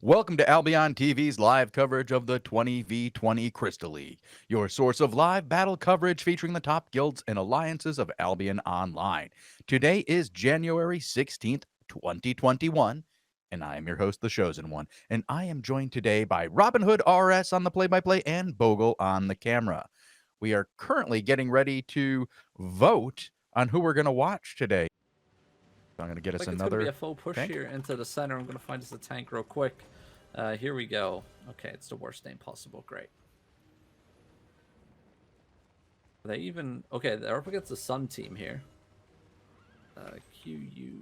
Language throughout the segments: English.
Welcome to Albion TV's live coverage of the 20v20 Crystal League, your source of live battle coverage featuring the top guilds and alliances of Albion Online. Today is January 16th, 2021, and I am your host, the Shozen One, and I am joined today by Robinhoodrs on the play-by-play and Bogul on the camera. We are currently getting ready to vote on who we're going to watch today. I'm going to get us It's another going to be a full push tank. here into the center. I'm going to find us a tank real quick. Here we go. Okay, it's the worst name possible. Great. Are they even... Okay, they're up against the Sun team here. QU...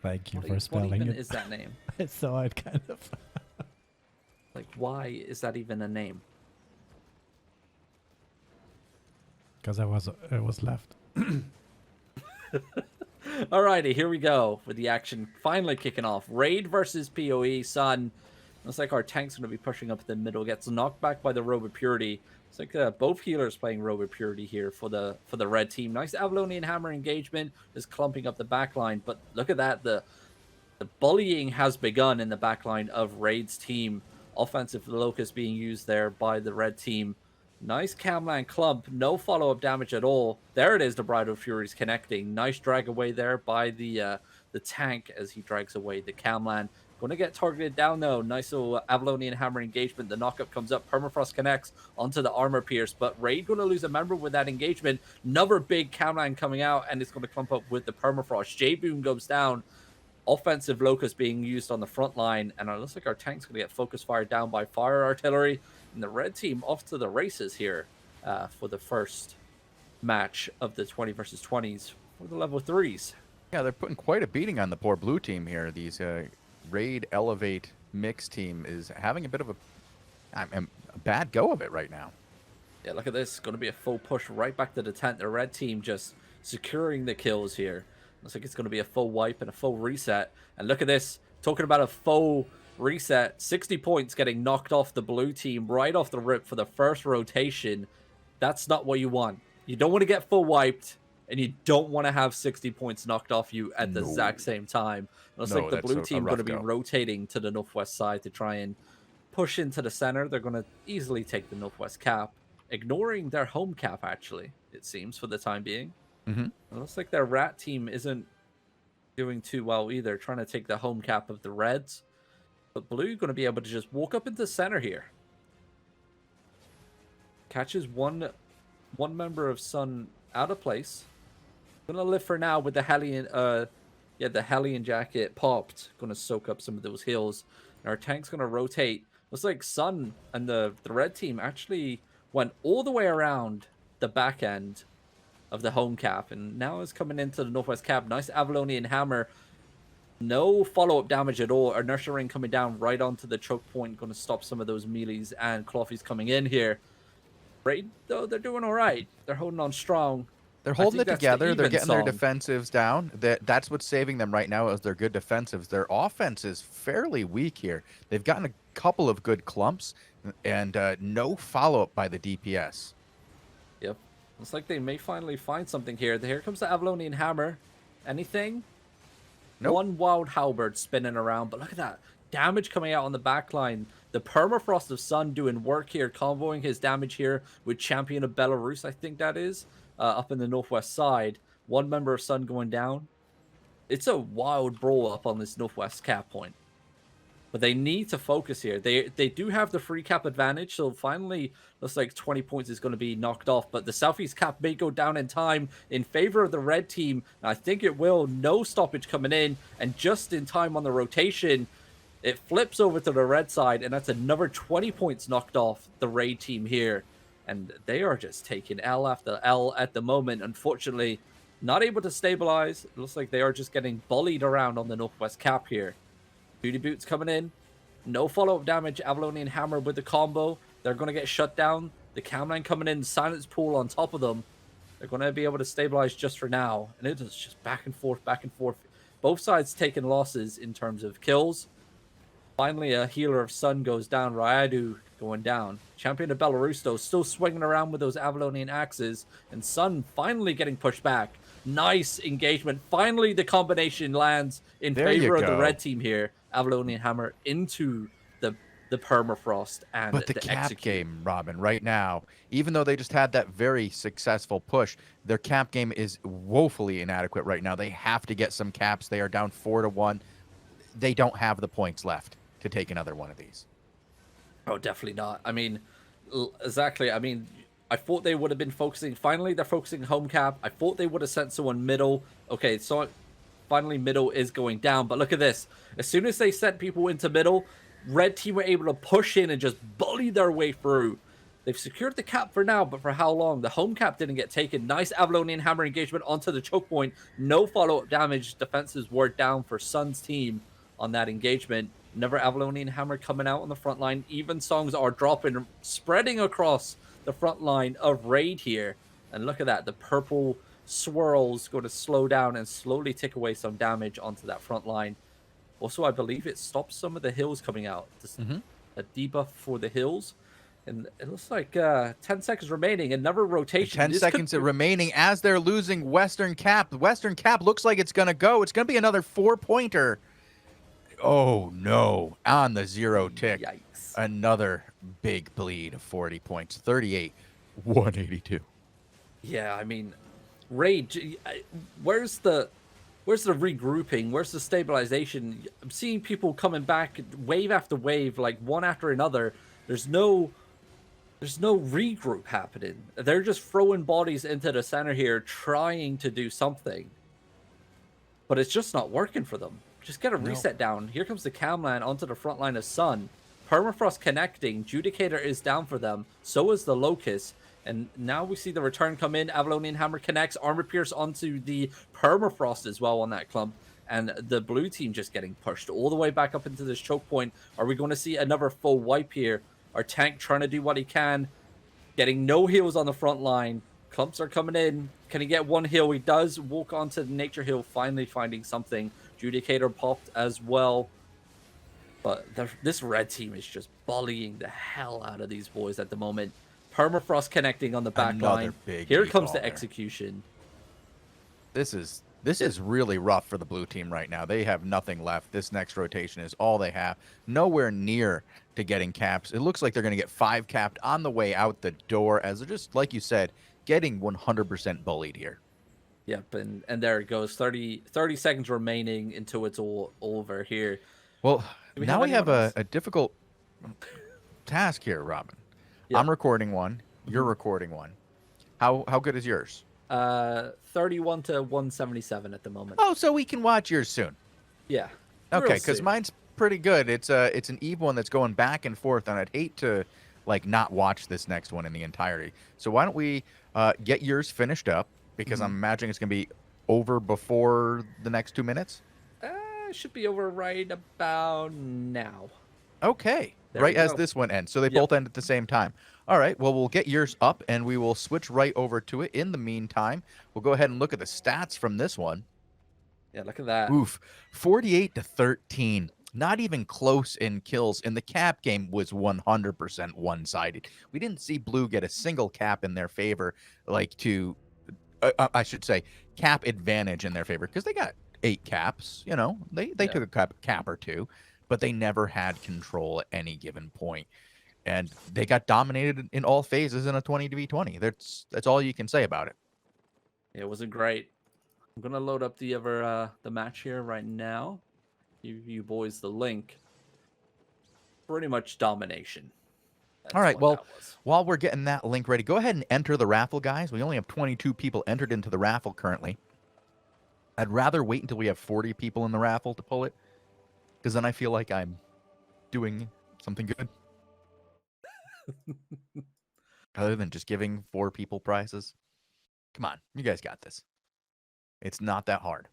Thank you for spelling what even it. is that name? I saw it kind of. Like, why is that even a name? Because it was left. Alrighty, here we go with the action finally kicking off. Raid versus PoE. Sun. Looks like our tank's going to be pushing up the middle. Gets knocked back by the Robe of Purity. It's like both healers playing Robe of Purity here for the red team. Nice Avalonian Hammer engagement, just clumping up the backline. But look at that, the bullying has begun in the backline of Raid's team. Offensive Locust being used there by the red team. Nice Camland clump, no follow-up damage at all. There it is, the Bride of Furies connecting. Nice drag away there by the tank as he drags away the Camland. Going to get targeted down though. Nice little Avalonian Hammer engagement. The knockup comes up. Permafrost connects onto the Armor Pierce, but Raid going to lose a member with that engagement. Another big Camland coming out, and it's going to clump up with the Permafrost. J-Boom goes down. Offensive Locust being used on the front line, and it looks like our tank's going to get focus fired down by fire artillery. And the red team off to the races here for the first match of the 20 versus 20s for the level 3s. Yeah, they're putting quite a beating on the poor blue team here. These Raid Elevate mix team is having a bit of a bad go of it right now. Yeah, look at this. Going to be a full push right back to the tent. The red team just securing the kills here. Looks like it's going to be a full wipe and a full reset. And look at this. Talking about a full reset, 60 points getting knocked off the blue team right off the rip for the first rotation. That's not what you want. You don't want to get full wiped, and you don't want to have 60 points knocked off you at the exact same time. Looks like the blue team going to be rotating to the northwest side to try and push into the center. They're going to easily take the northwest cap, ignoring their home cap, actually, it seems, for the time being. Mm-hmm. It looks like their rat team isn't doing too well either, trying to take the home cap of the Reds. But blue going to be able to just walk up into center here. Catches one member of Sun out of place. Gonna live for now with the Hellion the Hellion jacket popped. Gonna soak up some of those heals. And our tank's gonna rotate. Looks like Sun and the red team actually went all the way around the back end of the home cap, and now is coming into the northwest cap. Nice Avalonian Hammer. No follow-up damage at all. Our Nurture Ring coming down right onto the choke point. Going to stop some of those melees, and Clothy's coming in here. Raid, though, they're doing all right. They're holding on strong. They're holding it together. They're getting their defensives down. That's what's saving them right now is their good defensives. Their offense is fairly weak here. They've gotten a couple of good clumps, and no follow-up by the DPS. Yep. Looks like they may finally find something here. Here comes the Avalonian Hammer. Anything? Nope. One wild halberd spinning around, but look at that. Damage coming out on the backline. The Permafrost of Sun doing work here, convoying his damage here with Champion of Belarus, I think that is, up in the northwest side. One member of Sun going down. It's a wild brawl up on this northwest cap point. But they need to focus here. They do have the free cap advantage, so finally looks like 20 points is going to be knocked off. But the southeast cap may go down in time in favor of the red team. And I think it will. No stoppage coming in, and just in time on the rotation, it flips over to the red side, and that's another 20 points knocked off the raid team here. And they are just taking L after L at the moment. Unfortunately, not able to stabilize. It looks like they are just getting bullied around on the northwest cap here. Booty Boots coming in. No follow-up damage. Avalonian Hammer with the combo. They're going to get shut down. The Camline coming in. Silence Pool on top of them. They're going to be able to stabilize just for now. And it is just back and forth, back and forth. Both sides taking losses in terms of kills. Finally, a healer of Sun goes down. Ryadu going down. Champion of Belarus, though, still swinging around with those Avalonian axes. And Sun finally getting pushed back. Nice engagement. Finally, the combination lands in There you favor of the go. red team here. Avalonian Hammer into the permafrost and But the the cap execute. game, Robin, right now, even though they just had that very successful push, their cap game is woefully inadequate right now. They have to get some caps. They are down 4-1. They don't have the points left to take another one of these. Oh, definitely not. I mean, exactly. I mean, I thought they would have been focusing. Finally, they're focusing home cap. I thought they would have sent someone middle. Okay, so finally middle is going down. But look at this. As soon as they sent people into middle, red team were able to push in and just bully their way through. They've secured the cap for now, but for how long? The home cap didn't get taken. Nice Avalonian Hammer engagement onto the choke point. No follow-up damage. Defenses were down for Sun's team on that engagement. Never Avalonian Hammer coming out on the front line. Even songs are dropping, spreading across the front line of Raid here. And look at that. The purple swirls go to slow down and slowly tick away some damage onto that front line. Also, I believe it stops some of the hills coming out. A debuff for the hills. And it looks like 10 seconds remaining. Another rotation. 10 seconds remaining as they're losing Western Cap. The Western Cap looks like it's going to go. It's going to be another 4-pointer. Oh, no. On the 0 tick. Yikes. Another big bleed of 40 points. 38, 182. Yeah, I mean, Raid, where's the regrouping? Where's the stabilization? I'm seeing people coming back wave after wave, like one after another. There's no regroup happening. They're just throwing bodies into the center here, trying to do something. But it's just not working for them. Just get a reset down. Here comes the Camland onto the front line of Sun. Permafrost connecting. Judicator is down for them. So is the Locust. And now we see the return come in. Avalonian Hammer connects. Armor Pierce onto the Permafrost as well on that clump. And the blue team just getting pushed all the way back up into this choke point. Are we going to see another full wipe here? Our tank trying to do what he can. Getting no heals on the front line. Clumps are coming in. Can he get one heal? He does walk onto the Nature Hill, finally finding something. Judicator popped as well. But this red team is just bullying the hell out of these boys at the moment. Permafrost connecting on the back line. Here comes the execution. This is really rough for the blue team right now. They have nothing left. This next rotation is all they have. Nowhere near to getting caps. It looks like they're going to get 5 capped on the way out the door, as they're just, like you said, getting 100% bullied here. Yep, and there it goes. 30 seconds remaining until it's all over here. Well, now we have a difficult task here, Robin. Yeah. I'm recording one. You're recording one. How good is yours? 31 to 177 at the moment. Oh, so we can watch yours soon. Yeah. Okay, because mine's pretty good. It's an Eve one that's going back and forth, and I'd hate to not watch this next one in the entirety. So why don't we get yours finished up? Because I'm imagining it's going to be over before the next 2 minutes. It should be over right about now. Okay. Right as this one ends. So they both end at the same time. All right. Well, we'll get yours up, and we will switch right over to it. In the meantime, we'll go ahead and look at the stats from this one. Yeah, look at that. Oof. 48 to 13. Not even close in kills. And the cap game was 100% one-sided. We didn't see blue get a single cap in their favor, I should say, cap advantage in their favor, because they got 8 caps. You know, they took a cap or two, but they never had control at any given point. And they got dominated in all phases in a 20v20. That's all you can say about it. It wasn't great. I'm gonna load up the match here right now. Give you boys the link. Pretty much domination. All right, well, while we're getting that link ready, go ahead and enter the raffle, guys. We only have 22 people entered into the raffle currently. I'd rather wait until we have 40 people in the raffle to pull it, because then I feel like I'm doing something good. Other than just giving 4 people prizes. Come on, you guys got this. It's not that hard.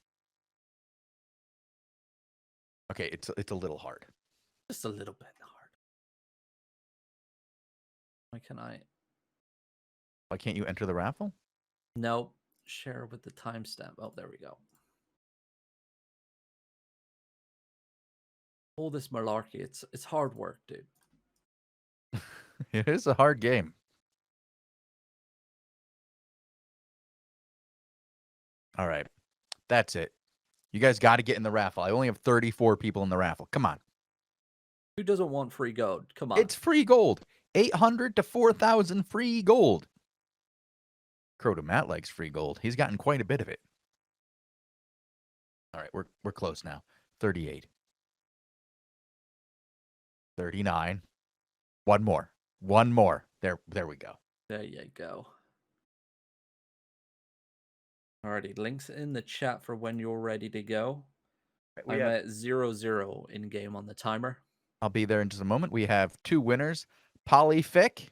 Okay, it's a little hard. Just a little bit hard. Why can't you enter the raffle? Nope. Share with the timestamp. Oh, there we go. All this malarkey. It's hard work, dude. It is a hard game. All right. That's it. You guys got to get in the raffle. I only have 34 people in the raffle. Come on. Who doesn't want free gold? Come on. It's free gold. 800 to 4,000 free gold. Crota Matt likes free gold. He's gotten quite a bit of it. All right, we're close now. 38. 39. One more. One more. There we go. There you go. Alrighty, links in the chat for when you're ready to go. I'm at 0-0 in game on the timer. I'll be there in just a moment. We have two winners, Polyfic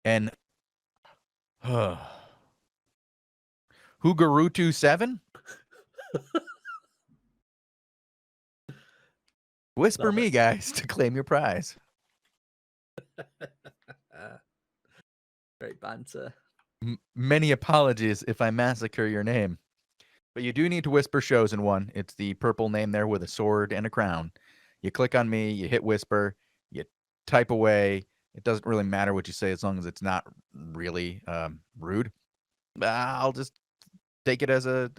and Hugarutu7. Whisper Love me, it. guys, to claim your prize. Great banter. Many apologies if I massacre your name. But you do need to whisper Shozen one. It's the purple name there with a sword and a crown. You click on me, you hit whisper, you type away. It doesn't really matter what you say as long as it's not really rude. I'll just take it as a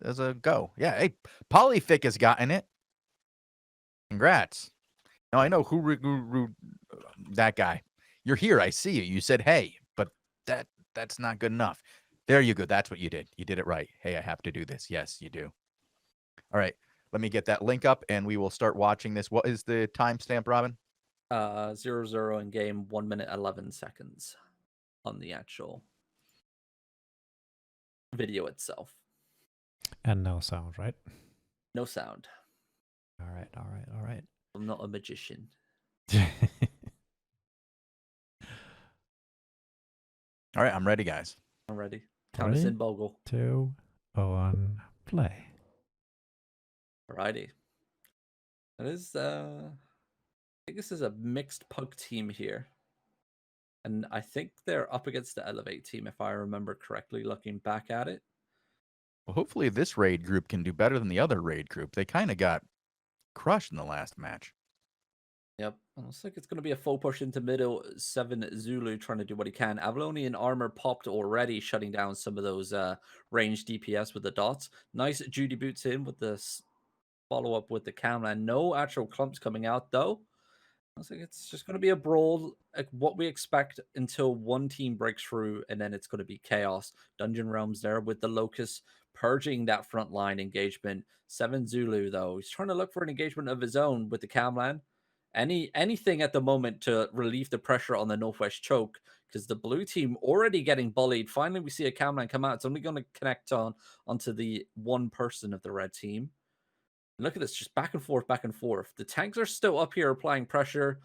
go. Yeah, hey, Polyfic has gotten it. Congrats. Now I know who that guy. You're here. I see you. You said hey, but that's not good enough. There you go. That's what you did. You did it right. Hey, I have to do this. Yes, you do. All right. Let me get that link up and we will start watching this. What is the timestamp, Robin? 0-0 in game, 1 minute 11 seconds on the actual video itself. And no sound, right? No sound. All right, all right, all right. I'm not a magician. All right, I'm ready, guys. I'm ready. Count us in, 3, Bogul. 2, 1, play. Alrighty. That is, I think this is a mixed pug team here. And I think they're up against the Elevate team, if I remember correctly, looking back at it. Well, hopefully this raid group can do better than the other raid group. They kind of got crushed in the last match. Yep. Looks like it's going to be a full push into middle. 7 Zulu trying to do what he can. Avalonian armor popped already, shutting down some of those ranged DPS with the dots. Nice Judy boots in with the follow-up with the Camland. No actual clumps coming out, though. Looks like it's just going to be a brawl, like what we expect until one team breaks through, and then it's going to be chaos. Dungeon Realms there with the Locust purging that frontline engagement. 7 Zulu, though. He's trying to look for an engagement of his own with the Camland. Anything at the moment to relieve the pressure on the Northwest choke, because the blue team already getting bullied. Finally, we see a Camland come out. It's only going to connect onto the one person of the red team. Look at this, just back and forth, back and forth. The tanks are still up here applying pressure.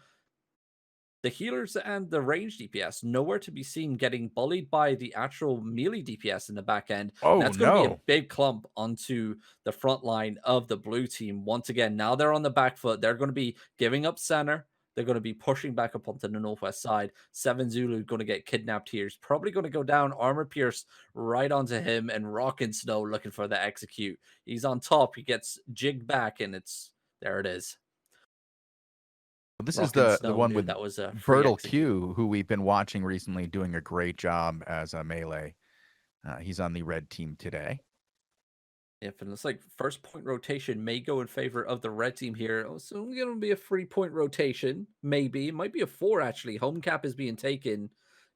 The healers and the range DPS nowhere to be seen, getting bullied by the actual melee DPS in the back end. Oh, That's going to be no. a big clump onto the front line of the blue team. Once again, now they're on the back foot. They're going to be giving up center. They're going to be pushing back up onto the northwest side. 7 Zulu going to get kidnapped here. He's probably going to go down, armor pierce right onto him, and Rock and Snow looking for the execute. He's on top. He gets jigged back, and there it is. Well, this Rock is and the Snow one knew with that was a free Bertle execute. Q, who we've been watching recently doing a great job as a melee. He's on the red team today. If it looks like first point rotation may go in favor of the red team here. Oh, so it's going to be a 3-point rotation. Maybe. It might be a 4, actually. Home cap is being taken.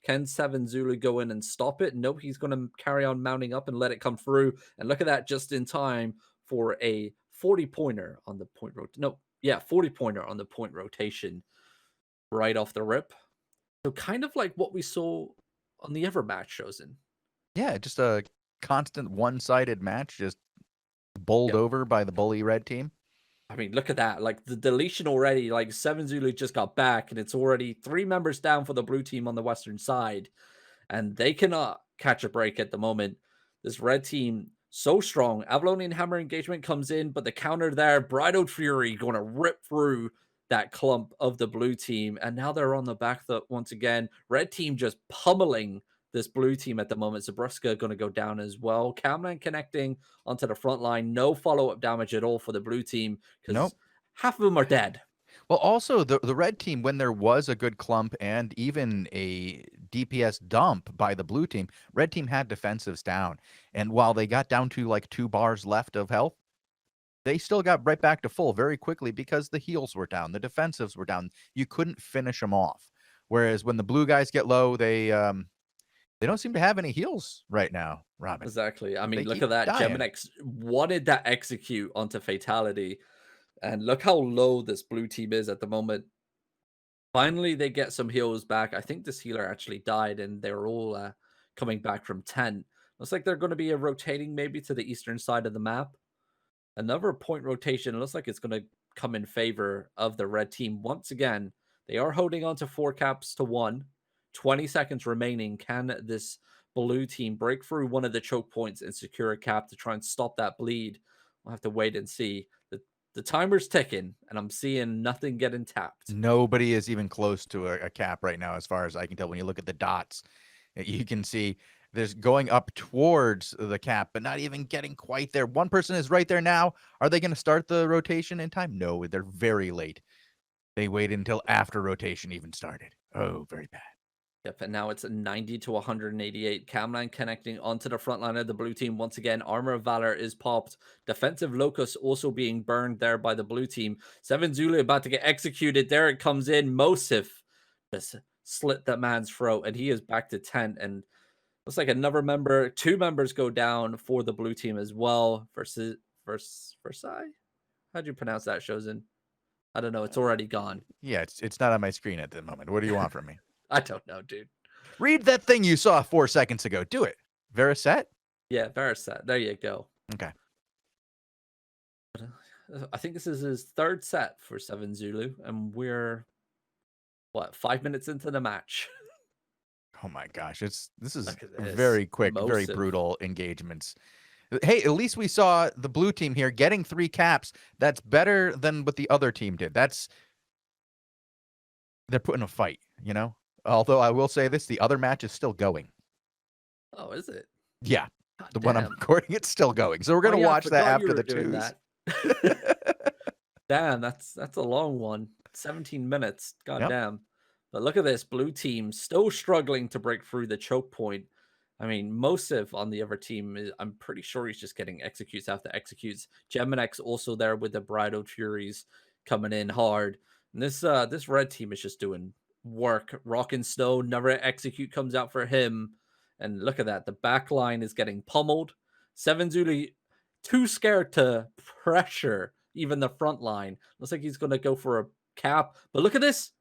Can 7 Zulu go in and stop it? Nope, he's going to carry on mounting up and let it come through. And look at that, just in time for a 40-pointer on the point rotation. No, yeah, 40-pointer on the point rotation right off the rip. So kind of like what we saw on the other match, Shozen. Yeah, just a constant one-sided match, just bowled over by the bully red team. I mean, look at that. Like the deletion already, like 7 Zulu just got back, and it's already 3 members down for the blue team on the western side. And they cannot catch a break at the moment. This red team, so strong. Avalonian Hammer engagement comes in, but the counter there, Bridal Fury going to rip through that clump of the blue team. And now they're on the back foot once again. Red team just pummeling this blue team at the moment. Zabruska going to go down as well. Camland connecting onto the front line. No follow-up damage at all for the blue team because Nope. half of them are dead. Well, also the red team, when there was a good clump and even a DPS dump by the blue team, red team had defensives down. And while they got down to like 2 bars left of health, they still got right back to full very quickly because the heals were down, the defensives were down. You couldn't finish them off. Whereas when the blue guys get low, they don't seem to have any heals right now, Robin. Exactly. I mean, They look keep at that. dying. Geminix wanted that execute onto Fatality. And look how low this blue team is at the moment. Finally, they get some heals back. I think this healer actually died, and they're all coming back from 10. Looks like they're going to be rotating maybe to the eastern side of the map. Another point rotation. It looks like it's going to come in favor of the red team. Once again, they are holding on to 4 caps to 1. 20 seconds remaining. Can this blue team break through one of the choke points and secure a cap to try and stop that bleed? We'll have to wait and see. The timer's ticking, and I'm seeing nothing getting tapped. Nobody is even close to a cap right now, as far as I can tell. When you look at the dots, you can see there's going up towards the cap, but not even getting quite there. One person is right there now. Are they going to start the rotation in time? No, they're very late. They waited until after rotation even started. Oh, very bad. Yep, and now it's a 90 to 188. Cam9 connecting onto the front line of the blue team. Once again, Armor of Valor is popped. Defensive Locus also being burned there by the blue team. 7 Zulu about to get executed. There it comes in. Mosif just slit that man's throat, and he is back to 10. And looks like another member, 2 members go down for the blue team as well. Versus Versailles? How'd you pronounce that, Shozen? I don't know. It's already gone. Yeah, it's not on my screen at the moment. What do you want from me? I don't know, dude. Read that thing you saw 4 seconds ago. Do it. Veriset? Yeah, Verisat. There you go. Okay. I think this is his 3rd set for 7 Zulu, and we're 5 minutes into the match. Oh my gosh, this is Look at this. very quick, very Mosiv. brutal engagements. Hey, at least we saw the blue team here getting 3 caps. That's better than what the other team did. They're putting a fight, you know? Although I will say this, the other match is still going. Oh, is it? Yeah, God the one I'm damn. recording, it's still going. So we're Oh, gonna yeah, I watch that forgot you after were the doing twos. that. Damn, that's a long one. 17 minutes. God Yep. damn. But look at this. Blue team still struggling to break through the choke point. I mean, Mosif on the other team, I'm pretty sure he's just getting executes after executes. Geminex also there with the Bridal Furies coming in hard. And this red team is just doing work. Rock and Snow, never execute comes out for him. And look at that. The back line is getting pummeled. 7 Zulu too scared to pressure even the front line. Looks like he's going to go for a cap. But look at this.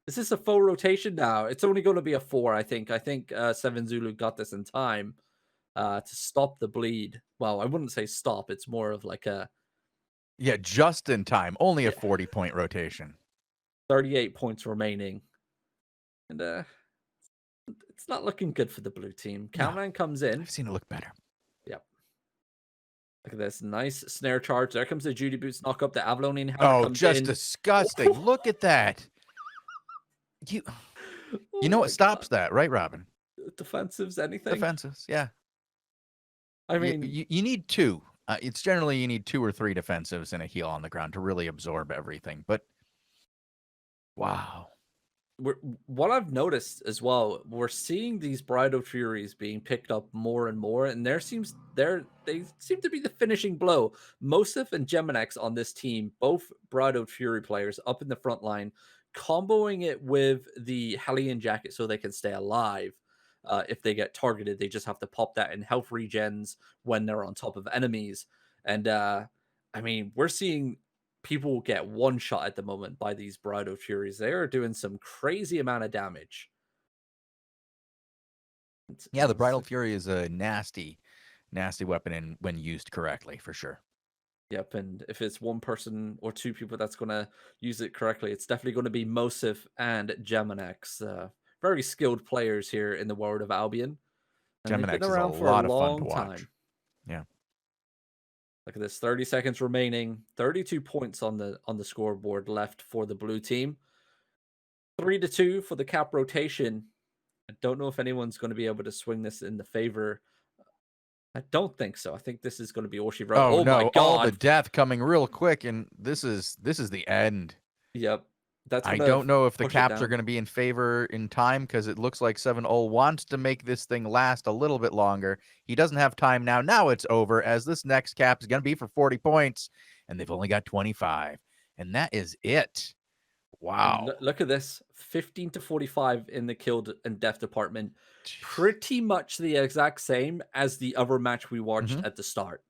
Is this a full rotation now? It's only going to be a 4, I think. I think 7 Zulu got this in time to stop the bleed. Well, I wouldn't say stop. It's more of like a... Yeah, just in time. Only a 40-point rotation. 38 points remaining. And it's not looking good for the blue team. Countline comes in. I've seen it look better. Yep. Look at this. Nice snare charge. There comes the Judy Boots knock up. The Avalonian Hammer Oh, comes just in. disgusting. Look at that. You know what stops that, right, Robin? Defensives, anything? Defensives, yeah. I mean... You need 2. It's generally you need 2 or 3 defensives and a heal on the ground to really absorb everything. But, wow. What I've noticed as well, we're seeing these Bridal Furies being picked up more and more, and they seem to be the finishing blow. Mosif and Geminex on this team, both Bridal Fury players up in the front line, comboing it with the Hellion Jacket so they can stay alive. If they get targeted, they just have to pop that in health regens when they're on top of enemies. And I mean, we're seeing people get one shot at the moment by these Bridal Furies. They are doing some crazy amount of damage. Yeah, the Bridal Fury is a nasty weapon when used correctly, for sure. Yep, and if it's one person or 2 people that's going to use it correctly, it's definitely going to be Mosif and Geminex. Very skilled players here in the world of Albion. And they've been around for a long time. Yeah. Look at this, 30 seconds remaining, 32 points on the scoreboard left for the blue team. 3-2 for the cap rotation. I don't know if anyone's going to be able to swing this in the favor. I don't think so. I think this is going to be all she wrote. Oh no, my God. all the death coming real quick, and this is the end. Yep. That's I gonna don't know if the push it caps are down. going to be in favor in time because it looks like 7-0 wants to make this thing last a little bit longer. He doesn't have time now. Now it's over as this next cap is going to be for 40 points, and they've only got 25. And that is it. And Wow. look at this, 15 to 45 in the killed and death department. Jeez. Pretty much the exact same as the other match we watched at the start.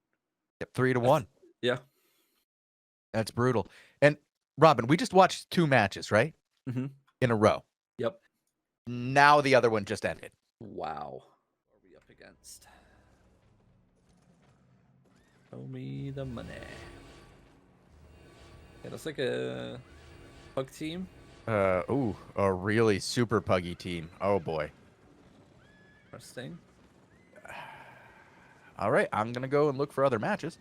Yep, 3-1. Yeah. That's brutal. And Robin, we just watched 2 matches, right? Mhm. In a row. Yep. Now the other one just ended. Wow. What are we up against? Show me the money. Yeah, that's like a pug team. Ooh, a really super puggy team. Oh boy. Interesting. All right, I'm gonna go and look for other matches.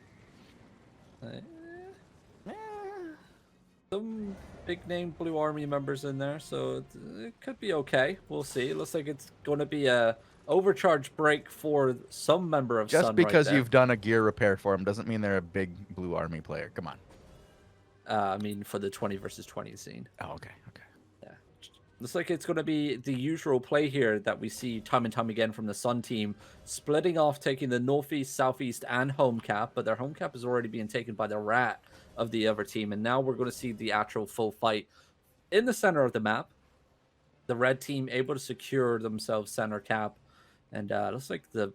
Some big name Blue Army members in there, so it could be okay. We'll see. It looks like it's going to be a overcharge break for some member of Just Sun because right there. you've done a gear repair for them doesn't mean they're a big Blue Army player. Come on. I mean, for the 20 versus 20 scene. Oh, okay. Yeah. Looks like it's going to be the usual play here that we see time and time again from the Sun team, splitting off, taking the northeast, southeast, and home cap, but their home cap is already being taken by the Rat of the other team, and now we're going to see the actual full fight in the center of the map. The red team able to secure themselves center cap, and looks like the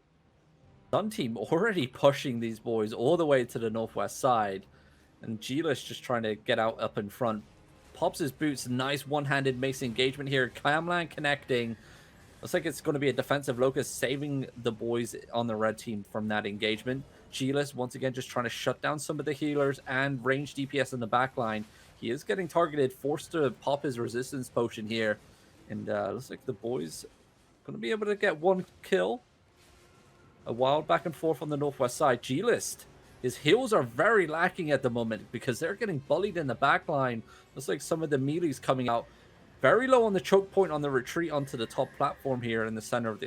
Sun team already pushing these boys all the way to the northwest side, and Gilas just trying to get out up in front. Pops his boots, nice one-handed mace engagement here. Camlan connecting. Looks like it's going to be a defensive locus, saving the boys on the red team from that engagement. Gilas once again just trying to shut down some of the healers and range DPS in the back line. He is getting targeted, forced to pop his resistance potion here. And looks like the boys going to be able to get one kill. A wild back and forth on the northwest side. G-List, his heals are very lacking at the moment because they're getting bullied in the back line. Looks like some of the melees coming out very low on the choke point on the retreat onto the top platform here in the center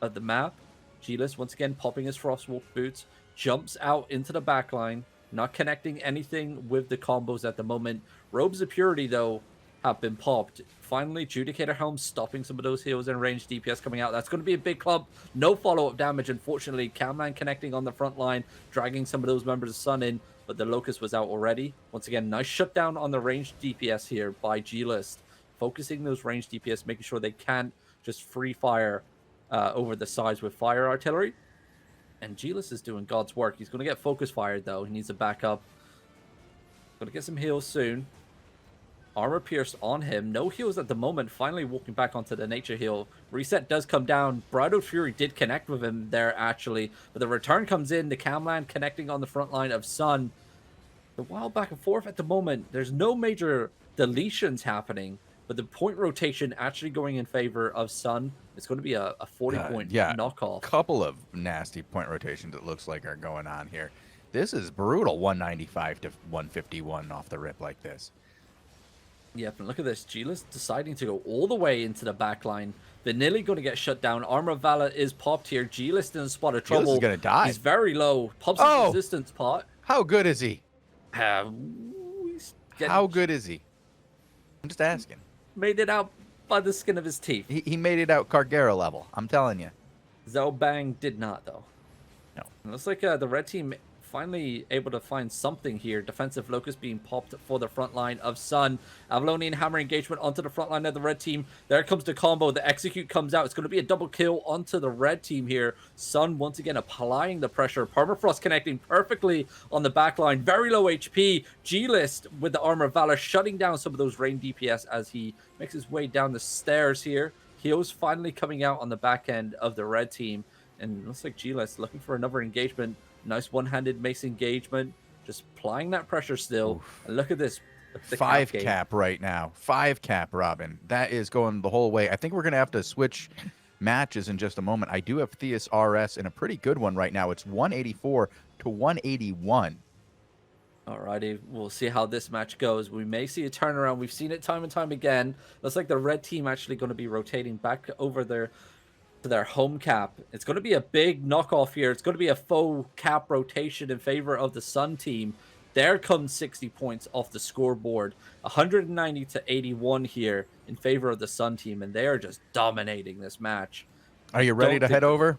of the map. G-List once again popping his Frostwolf boots, jumps out into the back line, not connecting anything with the combos at the moment. Robes of Purity, though, have been popped. Finally, Judicator Helm stopping some of those heals and range DPS coming out. That's going to be a big club. No follow-up damage, unfortunately. Camlan connecting on the front line, dragging some of those members of Sun in, but the Locust was out already. Once again, nice shutdown on the range DPS here by G-List. Focusing those range DPS, making sure they can't just free fire over the sides with fire artillery. And G-List is doing God's work. He's going to get focus fired, though. He needs a backup. Going to get some heals soon. Armor pierced on him. No heals at the moment. Finally walking back onto the nature heal. Reset does come down. Bridal Fury did connect with him there, actually. But the return comes in. The Camlan connecting on the front line of Sun. The wild back and forth at the moment. There's no major deletions happening. But the point rotation actually going in favor of Sun. It's going to be a 40-point knockoff. Couple of nasty point rotations it looks like are going on here. This is brutal, 195 to 151 off the rip like this. Yep, and look at this. Gilas deciding to go all the way into the back line. They're nearly going to get shut down. Armor of Valor is popped here. Gilas in a spot of trouble. Gilas is going to die. He's very low. Pops his resistance pot. How good is he? How good is he? I'm just asking. Made it out by the skin of his teeth. He made it out Cargera level. I'm telling you. Zobang did not, though. No. It looks like the red team finally able to find something here. Defensive Locust being popped for the front line of Sun. Avalonian Hammer engagement onto the front line of the red team. There comes the combo. The execute comes out. It's going to be a double kill onto the red team here. Sun once again applying the pressure. Permafrost connecting perfectly on the back line. Very low HP. G-List with the Armor of Valor shutting down some of those rain DPS as he makes his way down the stairs here. Heals finally coming out on the back end of the red team. And it looks like G-List looking for another engagement. Nice one-handed mace engagement. Just applying that pressure still. Oof. And look at this. 5 cap right now. 5 cap, Robin. That is going the whole way. I think we're going to have to switch matches in just a moment. I do have Theus RS in a pretty good one right now. It's 184 to 181. Alrighty, we'll see how this match goes. We may see a turnaround. We've seen it time and time again. Looks like the red team actually going to be rotating back over to their home cap. It's going to be a big knockoff here. It's going to be a faux cap rotation in favor of the Sun team. There comes 60 points off the scoreboard. 190 to 81 here in favor of the Sun team, and they are just dominating this match. Are you ready to head over?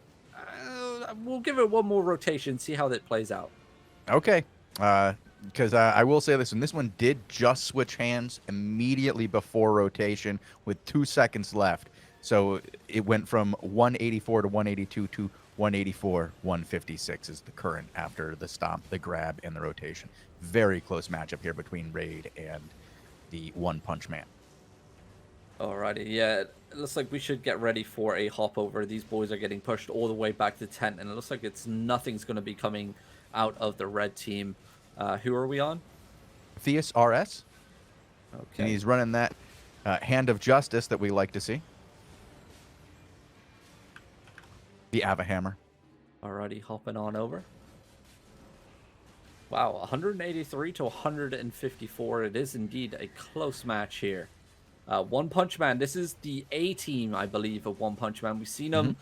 We'll give it one more rotation, see how that plays out. Okay. Because I will say this, and this one did just switch hands immediately before rotation with 2 seconds left. So it went from 184 to 182 to 184, 156 is the current after the stomp, the grab, and the rotation. Very close matchup here between Raid and the One Punch Man. Alrighty, yeah, it looks like we should get ready for a hop over. These boys are getting pushed all the way back to 10, and it looks like nothing's going to be coming out of the red team. Who are we on? Theus RS. Okay. And he's running that Hand of Justice that we like to see. The Avahammer. Alrighty, hopping on over. Wow, 183 to 154. It is indeed a close match here. One Punch Man, this is the A team, I believe, of One Punch Man. We've seen them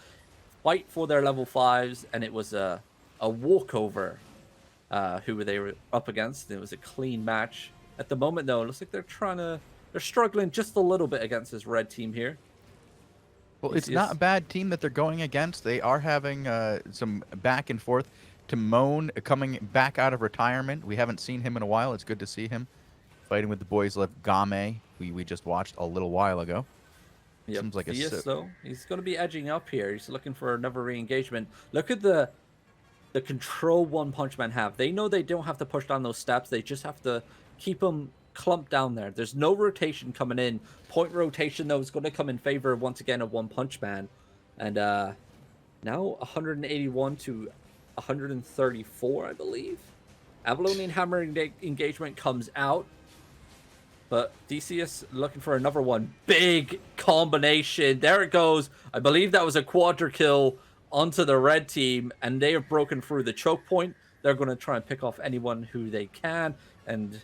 fight for their level 5s, and it was a walkover who they were up against. It was a clean match. At the moment, though, it looks like they're struggling just a little bit against this red team here. Well, it's not a bad team that they're going against. They are having some back and forth. Timon coming back out of retirement. We haven't seen him in a while. It's good to see him fighting with the boys like Game. We just watched a little while ago. Yep. Seems like though, he's going to be edging up here. He's looking for another re-engagement. Look at the control One Punch Man have. They know they don't have to push down those steps. They just have to keep them clumped down there. There's no rotation coming in. Point rotation, though, is going to come in favor once again of One Punch Man. And now 181 to 134, I believe. Avalonian Hammer engagement comes out. But DCS looking for another one. Big combination. There it goes. I believe that was a quadra kill onto the red team. And they have broken through the choke point. They're going to try and pick off anyone who they can. And,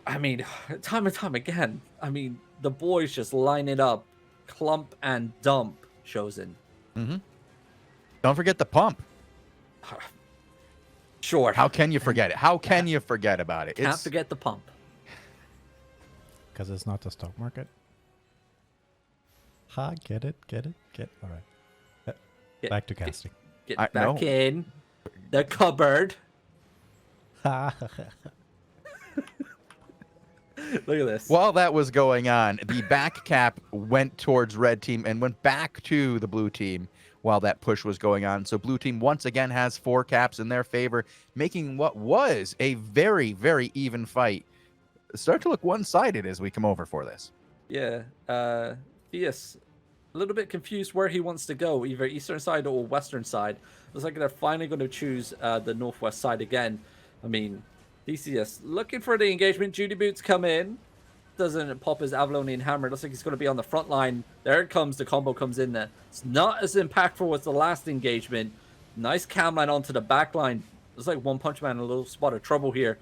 I mean, time and time again, I mean, the boys just line it up. Clump and dump, Shozen. Mm-hmm. Don't forget the pump. Sure. How can you forget it? How can you forget about it? Can't forget the pump. Because it's not the stock market. Ha, get it. All right. Back to casting. Get back in the cupboard. Look at this. While that was going on, the back cap went towards red team and went back to the blue team while that push was going on. So blue team once again has 4 caps in their favor, making what was a very, very even fight start to look one-sided as we come over for this. Yeah. Theus, a little bit confused where he wants to go, either eastern side or western side. Looks like they're finally going to choose the northwest side again. I mean, DCS looking for the engagement. Judy Boots come in. Doesn't pop his Avalonian Hammer. Looks like he's going to be on the front line. There it comes. The combo comes in there. It's not as impactful as the last engagement. Nice cam line onto the back line. Looks like One Punch Man in a little spot of trouble here.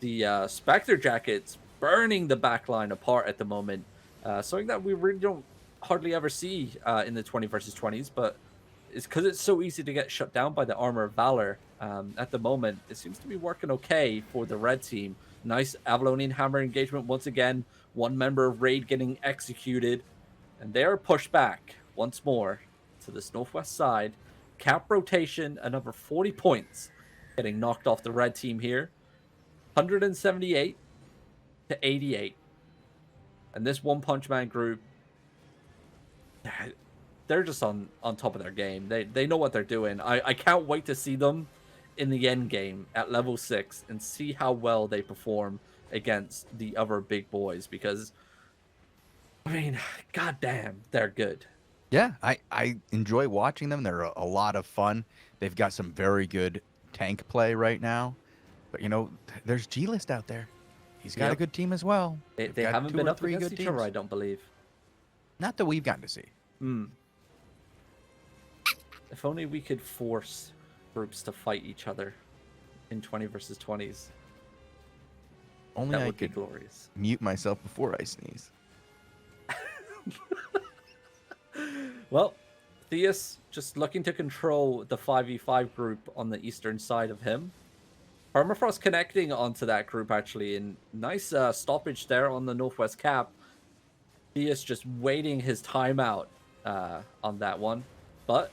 The Spectre Jackets burning the back line apart at the moment. Something that we really don't hardly ever see in the 20 versus 20s, but it's because it's so easy to get shut down by the Armor of Valor. At the moment, it seems to be working okay for the red team. Nice Avalonian Hammer engagement once again. One member of Raid getting executed. And they are pushed back once more to this northwest side. Cap rotation, another 40 points getting knocked off the red team here. 178 to 88. And this One Punch Man group, they're just on top of their game. They know what they're doing. I can't wait to see them in the end game at level 6 and see how well they perform against the other big boys, because I mean, goddamn, they're good. Yeah, I enjoy watching them. They're a lot of fun. They've got some very good tank play right now. But, you know, there's G-List out there. He's got a good team as well. They haven't been up against each other, I don't believe. Not that we've gotten to see. If only we could force groups to fight each other in 20 versus 20s. Only that I would be could glorious. mute myself before I sneeze. Well, Theus just looking to control the 5v5 group on the eastern side of him. Permafrost connecting onto that group, actually. And nice stoppage there on the Northwest cap. He is just waiting his time out on that one. But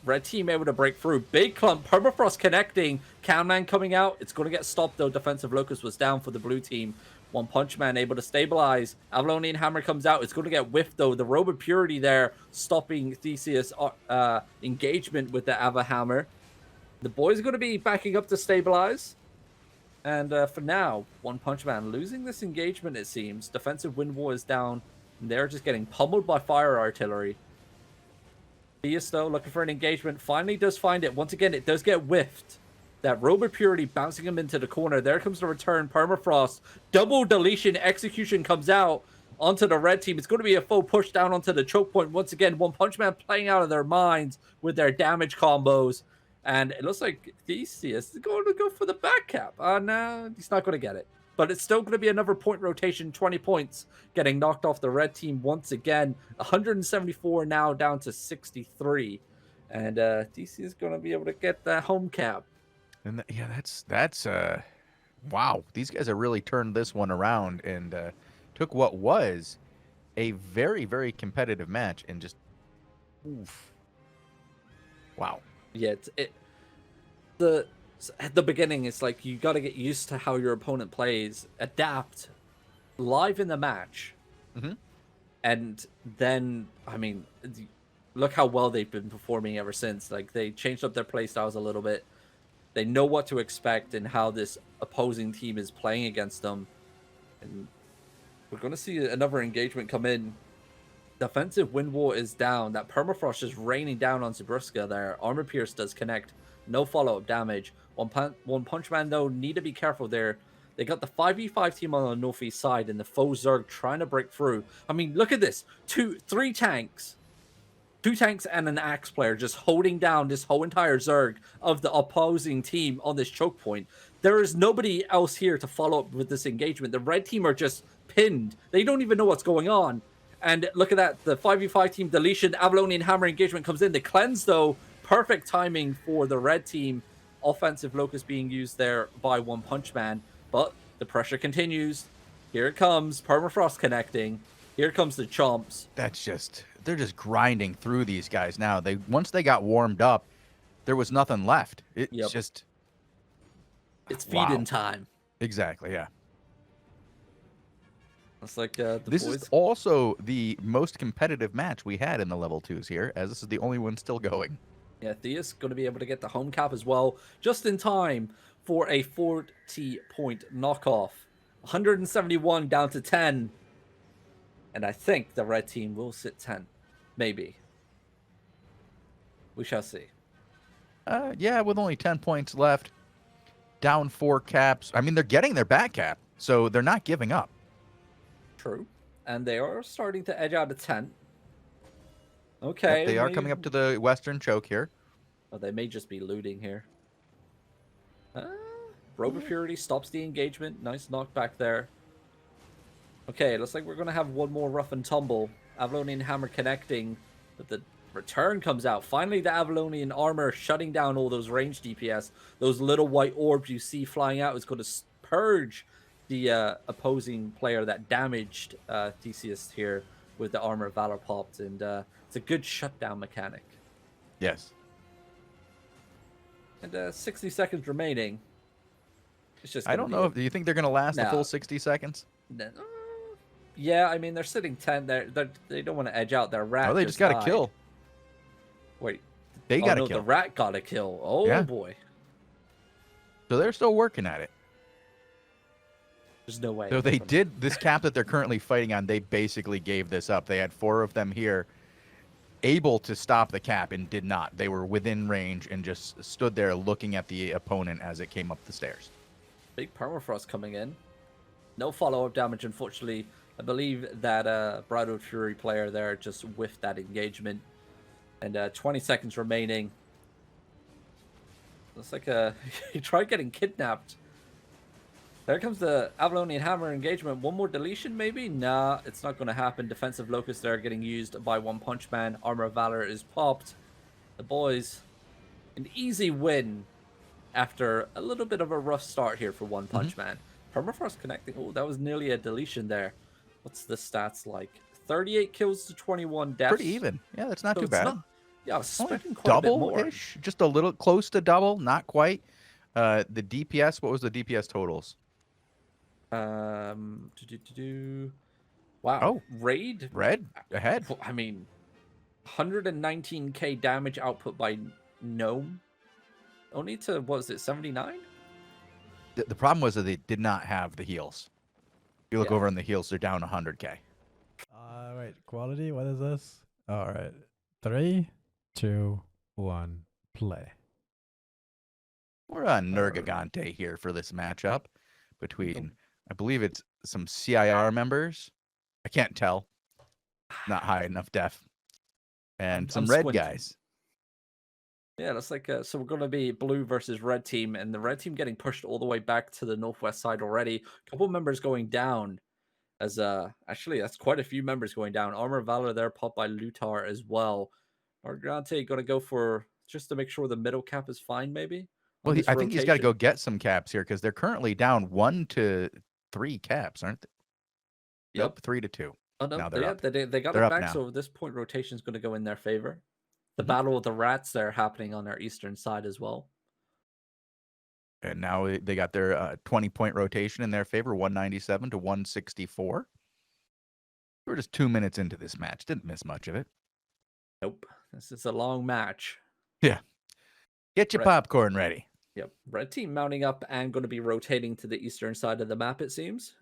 red team able to break through. Big clump. Permafrost connecting. Countman coming out. It's going to get stopped, though. Defensive Locust was down for the blue team. One Punch Man able to stabilize. Avalonian Hammer comes out. It's going to get whiffed, though. The Robe of Purity there stopping Theseus' engagement with the Ava Hammer. The boys are going to be backing up to stabilize. And for now, One Punch Man losing this engagement, it seems. Defensive Wind War is down. And they're just getting pummeled by fire artillery. Theus, though, looking for an engagement. Finally does find it. Once again, it does get whiffed. That Robe of Purity bouncing him into the corner. There comes the return. Permafrost. Double deletion. Execution comes out onto the red team. It's going to be a full push down onto the choke point. Once again, One Punch Man playing out of their minds with their damage combos. And it looks like Theseus is going to go for the back cap. No, he's not going to get it. But it's still going to be another point rotation. 20 points getting knocked off the red team once again. 174 now down to 63. And Theseus is going to be able to get the home cap. And yeah, that's wow. These guys have really turned this one around and took what was a very, very competitive match and just oof. Wow. Yeah, at the beginning, it's like you got to get used to how your opponent plays, adapt live in the match, and then I mean, look how well they've been performing ever since. Like they changed up their play styles a little bit. They know what to expect and how this opposing team is playing against them. And we're going to see another engagement come in. Defensive Wind War is down. That Permafrost is raining down on Zabruska there. Armor Pierce does connect. No follow-up damage. One Punch Man, though, need to be careful there. They got the 5v5 team on the northeast side and the faux Zerg trying to break through. I mean, look at this. Three tanks. 2 tanks and an axe player just holding down this whole entire Zerg of the opposing team on this choke point. There is nobody else here to follow up with this engagement. The red team are just pinned. They don't even know what's going on. And look at that. The 5v5 team deletion. Avalonian Hammer engagement comes in. The cleanse, though. Perfect timing for the red team. Offensive Locust being used there by One Punch Man. But the pressure continues. Here it comes. Permafrost connecting. Here comes the chomps. They're just grinding through these guys now. Once they got warmed up, there was nothing left. It's feed-in time. Exactly, yeah. It's like this is also the most competitive match we had in the level 2s here, as this is the only one still going. Yeah, Theus going to be able to get the home cap as well, just in time for a 40-point knockoff. 171 down to 10. And I think the red team will sit 10. Maybe. We shall see. Yeah, with only 10 points left. Down 4 caps. I mean, they're getting their back cap, so they're not giving up. True. And they are starting to edge out a 10. Okay. Yep, they are coming up to the western choke here. Oh, they may just be looting here. Robe of Purity stops the engagement. Nice knockback there. Okay, looks like we're going to have one more rough and tumble. Avalonian Hammer connecting, but the return comes out. Finally, the Avalonian Armor shutting down all those range DPS. Those little white orbs you see flying out is going to purge the opposing player that damaged Theseus here with the Armor of Valor popped. And it's a good shutdown mechanic. Yes. And 60 seconds remaining. It's just I don't know. Do you think they're going to last the full 60 seconds? Yeah, I mean, they're sitting 10. They don't want to edge out their rat. Oh, they just got a kill. Wait. They got a kill. The rat got a kill. Oh, yeah. Boy. So they're still working at it. There's no way. So they did this cap that they're currently fighting on. They basically gave this up. They had 4 of them here able to stop the cap and did not. They were within range and just stood there looking at the opponent as it came up the stairs. Big Permafrost coming in. No follow-up damage, unfortunately. I believe that Bridal Fury player there just whiffed that engagement. And 20 seconds remaining. Looks like he tried getting kidnapped. There comes the Avalonian Hammer engagement. One more deletion, maybe? Nah, it's not going to happen. Defensive Locust there getting used by One Punch Man. Armor of Valor is popped. The boys, an easy win after a little bit of a rough start here for One Punch Man. Permafrost connecting. Oh, that was nearly a deletion there. What's the stats like? 38 kills to 21 deaths. Pretty even. Yeah, that's not too bad. Yeah, I was Only expecting quite a bit more. double-ish, just a little close to double, not quite. The DPS, what was the DPS totals? Wow. Oh, Raid? Red ahead. I mean, 119k damage output by Gnome. Only to, what was it, 79? The problem was that they did not have the heals. You look over on the heals, they're down 100k. Wait, quality? What is this? All right. 3, 2, 1, play. We're on Nergigante here for this matchup between, I believe it's some CIR members. I can't tell. Not high enough def. And some red guys. Yeah, that's like so we're going to be blue versus red team, and the red team getting pushed all the way back to the northwest side already. A couple members going down, as actually that's quite a few members going down. Armor Valor there, popped by Lutar as well. Argante going to go for just to make sure the middle cap is fine, maybe. Well, I think he's got to go get some caps here because they're currently down 1 to 3 caps, aren't they? Yep, nope, 3 to 2. Oh no, now they got it back. So this point rotation is going to go in their favor. The Battle of the Rats there happening on their eastern side as well. And now they got their 20-point rotation in their favor, 197 to 164. We're just 2 minutes into this match. Didn't miss much of it. Nope. This is a long match. Yeah. Get your popcorn ready. Yep. Red team mounting up and going to be rotating to the eastern side of the map, it seems.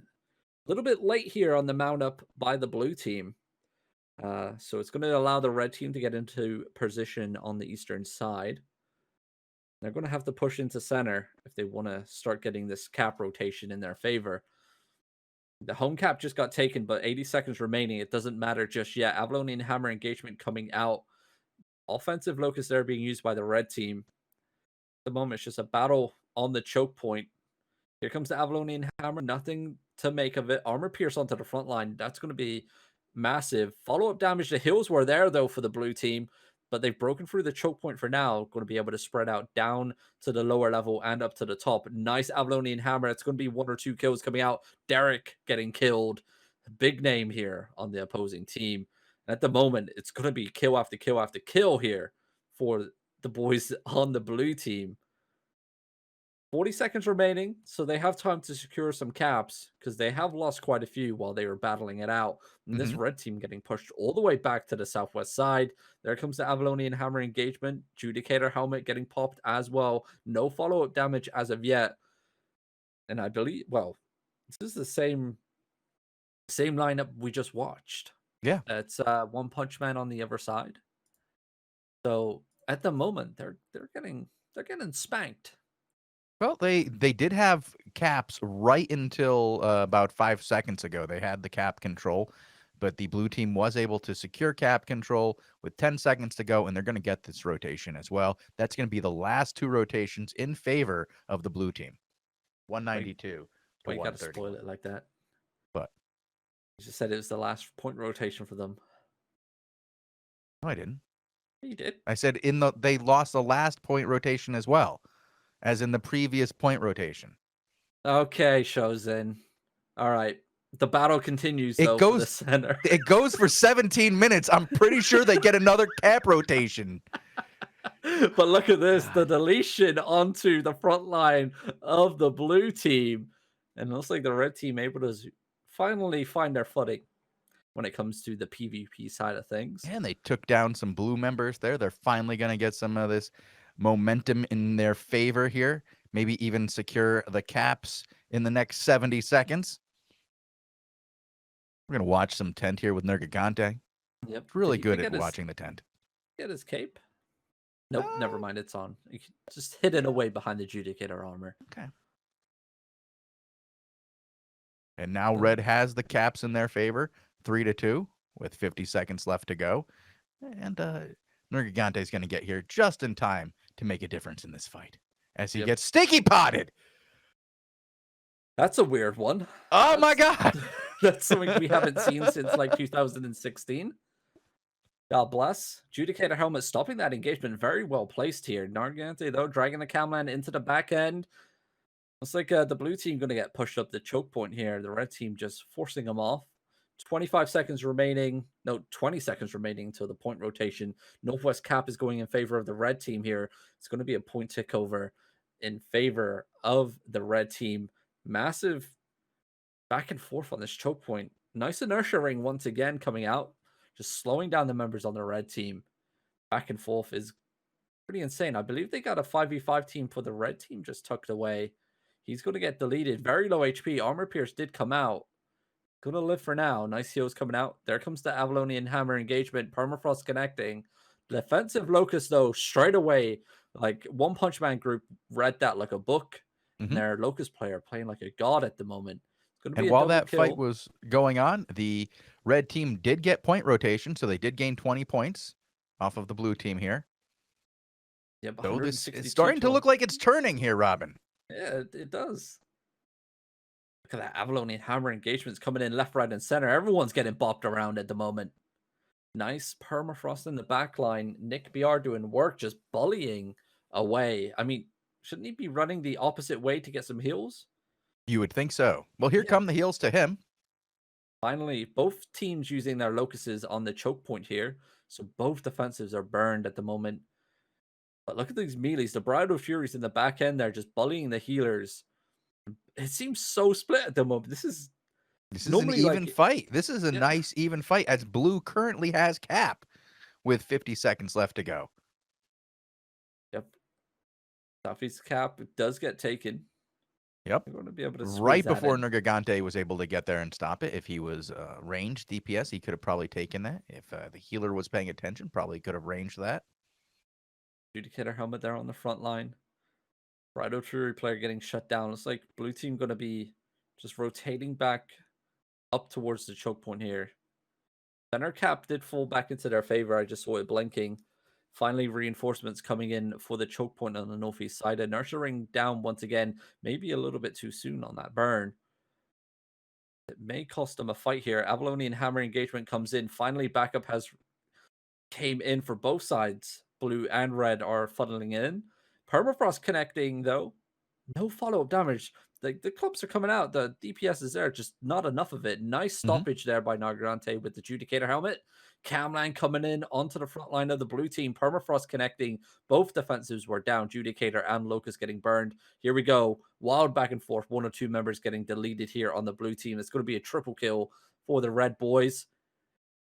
A little bit late here on the mount up by the blue team. So it's going to allow the red team to get into position on the eastern side. They're going to have to push into center if they want to start getting this cap rotation in their favor. The home cap just got taken, but 80 seconds remaining. It doesn't matter just yet. Avalonian Hammer engagement coming out. Offensive locus there being used by the red team. At the moment, it's just a battle on the choke point. Here comes the Avalonian Hammer. Nothing to make of it. Armor Pierce onto the front line. That's going to be massive. Follow-up damage. The hills were there, though, for the blue team, but they've broken through the choke point for now. Going to be able to spread out down to the lower level and up to the top. Nice Avalonian Hammer. It's going to be 1 or 2 kills coming out. Derek getting killed. Big name here on the opposing team. And at the moment, it's going to be kill after kill after kill here for the boys on the blue team. 40 seconds remaining, so they have time to secure some caps because they have lost quite a few while they were battling it out. And this red team getting pushed all the way back to the southwest side. There comes the Avalonian Hammer engagement. Judicator helmet getting popped as well. No follow-up damage as of yet. And I believe, well, this is the same lineup we just watched. Yeah. It's One Punch Man on the other side. So at the moment, they're getting spanked. Well, they did have caps right until about 5 seconds ago. They had the cap control, but the blue team was able to secure cap control with 10 seconds to go, and they're going to get this rotation as well. That's going to be the last 2 rotations in favor of the blue team. 192 Wait, to you got to 130. spoil it like that. But you just said it was the last point rotation for them. No, I didn't. You did. I said they lost the last point rotation as well, as in the previous point rotation. Okay, Shozen. All right. The battle continues, though, for the center. It goes for 17 minutes. I'm pretty sure they get another cap rotation. But look at this. The deletion onto the front line of the blue team. And it looks like the red team able to finally find their footing when it comes to the PvP side of things. And they took down some blue members there. They're finally going to get some of this momentum in their favor here. Maybe even secure the caps in the next 70 seconds. We're going to watch some tent here with Nergigante. Yep. Really good at watching the tent. Get his cape? Nope, never mind. It's on. Just hidden away behind the Judicator armor. Okay. And now red has the caps in their favor. 3 to 2 with 50 seconds left to go. And Nergigante is going to get here just in time to make a difference in this fight as he gets sticky potted. That's a weird one. Oh my God. That's something we haven't seen since like 2016. God bless. Judicator helmet stopping that engagement. Very well placed here. Nargante, though, dragging the Camland into the back end. Looks like the blue team going to get pushed up the choke point here. The red team just forcing them off. 25 seconds remaining. No, 20 seconds remaining until the point rotation. Northwest cap is going in favor of the red team here. It's going to be a point tick over in favor of the red team. Massive back and forth on this choke point. Nice inertia ring once again coming out. Just slowing down the members on the red team. Back and forth is pretty insane. I believe they got a 5v5 team for the red team just tucked away. He's going to get deleted. Very low HP. Armor Pierce did come out. Gonna live for now. Nice heals coming out. There comes the Avalonian Hammer engagement. Permafrost connecting. Defensive Locust, though, straight away. Like, One Punch Man group read that like a book. And their Locust player playing like a god at the moment. It's gonna be And a while double that kill. fight was going on, the red team did get point rotation, so they did gain 20 points off of the blue team here. Yep, So this 162 is starting to look like it's turning here, Robin. Yeah, it does. Look at that Avalonian Hammer engagements coming in left, right, and center. Everyone's getting bopped around at the moment. Nice permafrost in the back line. Nick BR doing work, just bullying away. I mean, shouldn't he be running the opposite way to get some heals? You would think so. Well, here come the heals to him. Finally, both teams using their locuses on the choke point here. So both defensives are burned at the moment. But look at these melees. The Bridal Furies in the back end, they're just bullying the healers. It seems so split at the moment. This is an even fight. This is a nice even fight, as blue currently has cap with 50 seconds left to go. Yep. Southeast cap does get taken. Yep. We're going to be able to right before Nergigante was able to get there and stop it. If he was ranged DPS, he could have probably taken that. If the healer was paying attention, probably could have ranged that. Judicator helmet there on the front line. Bridal Fury player getting shut down. It's like blue team going to be just rotating back up towards the choke point here. Center cap did fall back into their favor. I just saw it blinking. Finally, reinforcements coming in for the choke point on the northeast side. Inertia ring down once again. Maybe a little bit too soon on that burn. It may cost them a fight here. Avalonian Hammer engagement comes in. Finally, backup has came in for both sides. Blue and red are funneling in. Permafrost connecting, though. No follow-up damage. The clubs are coming out. The DPS is there, just not enough of it. Nice stoppage there by Nagrante with the Judicator helmet. Camline coming in onto the front line of the blue team. Permafrost connecting. Both defensives were down. Judicator and Locust getting burned. Here we go. Wild back and forth. One or two members getting deleted here on the blue team. It's going to be a triple kill for the red boys.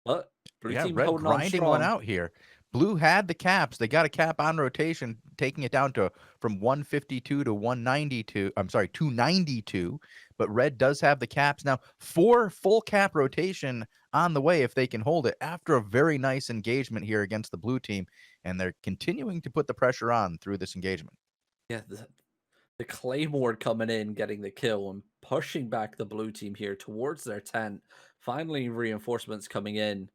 But blue team red holding on grinding strong. one out here. Blue had the caps. They got a cap on rotation, taking it down to from 152 to 192. I'm sorry, 292. But red does have the caps now. 4 full cap rotation on the way if they can hold it after a very nice engagement here against the blue team. And they're continuing to put the pressure on through this engagement. Yeah, the Claymore coming in, getting the kill and pushing back the blue team here towards their tent. Finally, reinforcements coming in.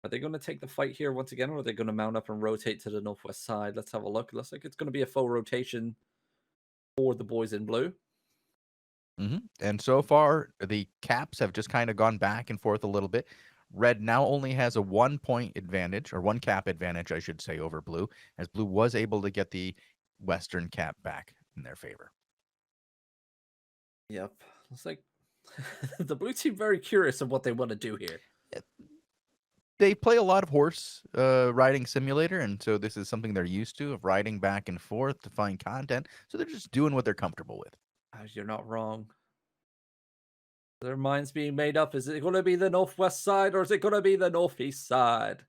Are they going to take the fight here once again, or are they going to mount up and rotate to the northwest side? Let's have a look. It looks like it's going to be a full rotation for the boys in blue. And so far, the caps have just kind of gone back and forth a little bit. Red now only has a 1 point advantage, or 1 cap advantage, I should say, over blue, as blue was able to get the western cap back in their favor. Yep. Looks like the blue team very curious of what they want to do here. They play a lot of horse riding simulator, and so this is something they're used to, of riding back and forth to find content. So they're just doing what they're comfortable with. You're not wrong. Their minds being made up. Is it going to be the northwest side, or is it going to be the northeast side?